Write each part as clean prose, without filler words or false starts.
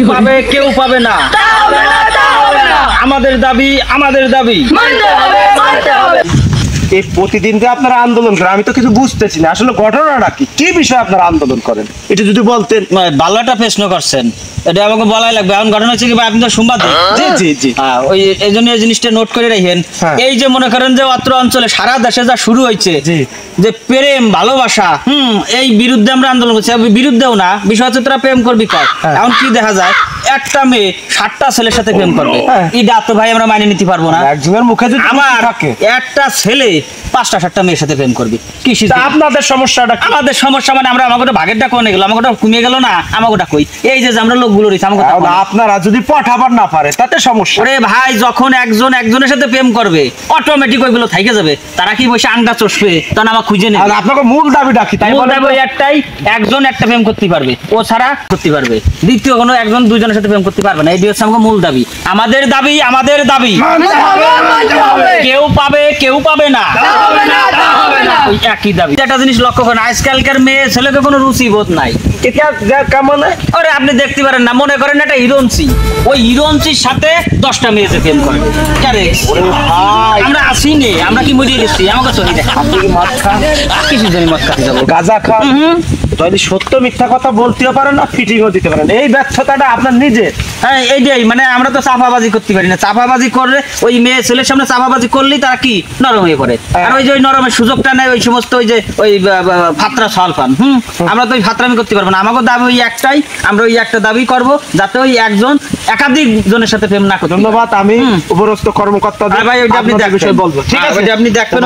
পাবে কেউ পাবে না, আমাদের দাবি আমাদের দাবি। এই প্রতিদিন যে আপনারা আন্দোলন করেন আমি তো কিছু বুঝতেছি না, আসলে ঘটনাটা কি, কি বিষয়ে আপনারা আন্দোলন করেন এটা যদি বলতেন। ভালো একটা প্রশ্ন করছেন, এটা আমাকে বলাই লাগবে। এখন ঘটনা হচ্ছে কি ভাই, আপনি তো সংবাদ জি জি জি ওই এই জন্য এই জিনিসটা নোট করে রাখেন। এই যে মনে করেন যে অত্র অঞ্চলে সারা দেশে যা শুরু হয়েছে যে প্রেম ভালোবাসা, এই বিরুদ্ধে আমরা আন্দোলন করছি। বিরুদ্ধেও না, বিষয় হচ্ছে তোরা প্রেম করবি কর। এখন কি দেখা যায়, একটা মেয়ে 60টা ছেলের সাথে প্রেম করবে, এটা তো ভাই আমরা মানিয়ে নিতে পারবো না। একজনের মুখে যদি আমার থাকে একটা ছেলে 5টা-7টা মেয়ের সাথে প্রেম করবি, কি আপনাদের সমস্যাটা? আমাদের সমস্যা মানে আমরা আমাকে ভাগেরটা কোনে গেল, আমাকে কমে গেল না, আমাকে কই এই যে আমরা লোকগুলো রয়েছে আমাকে। আপনারা যদি পটাবার না পারে তাতে সমস্যা। ওরে ভাই, যখন একজন একজনের সাথে প্রেম করবে অটোমেটিক ওইগুলো থাইকে যাবে, তারা কি বসে আংটা চষবে, তখন আমার খুঁজে নেবে। আপনাকে মূল দাবিটা কি? তাই বলে একটাই, একজন একটা প্রেম করতে পারবে, ও ছাড়া করতে পারবে, দ্বিতীয় কোনো একজন দুজনের সাথে প্রেম করতে পারবে না। এই হচ্ছে আমাকে মূল দাবি, আমাদের দাবি আমাদের দাবি। কেউ পাবে কেউ পাবে না, ওই একই দাবি। একটা জিনিস লক্ষ্য করেন, আজকালকার মেয়ে ছেলেকে কোনো রুচি বোধ নাই। কেমন? ওরে আপনি দেখতে পারেন না, মনে করেন একটা হিরোইনসি, ওই হিরোইনসির সাথে 10টা মেয়ে যে প্রেম করে, আমরা আসি নে, আমরা কি মরিয়ে গেছি? আমাকে চলি দেখা মদ খান, কিছু জানি মদ খাতে যাবো, গাঁজা খান, যদি সত্য মিথ্যা কথা বলতেও পারেন না, ফিটিংও দিতে পারেন, এই ব্যর্থতাটা আপনার নিজের। হ্যাঁ এইটাই, মানে আমরা তো চাপাবাজি করতে পারি না। চাপাবাজি করলে ওই মেয়ে ছেলের সামনে চাপাবাজি করলেই তারা কি নরম হয়ে পড়ে, আর ওই যে ওই নরমের সুযোগটা নেয় ওই সমস্ত ওই যে ওই ফাত্রা ছল পান। আমরা তো ওই ফাত্রামি করতে পারবো না। আমাকে দাবি ওই একটাই, আমরা ওই একটা দাবি করব যাতে ওই একজন একাধিক জনের সাথে প্রেম না করতে। ধন্যবাদ। আমি উপরস্থ কর্মকর্তা ভাই ওইটা আপনি বিষয় বলবো, ঠিক আছে? ওইটা আপনি দেখবেন,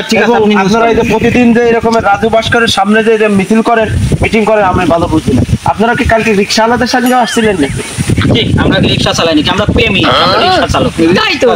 ঠিক আছে? আপনারা এই যে প্রতিদিন যে এরকমের রাজু ভাস্করের সামনে যে মিছিল করেন, মিটিং করেন, আমি ভালো বুঝি না। আপনারা কি কালকে রিক্সাওয়ালাদের সাথে আসছিলেন নাকি? ঠিক, আমরা রিক্সা চালাই নাকি? আমরা প্রেমী, আমরা রিক্সা চালক। তাই তো।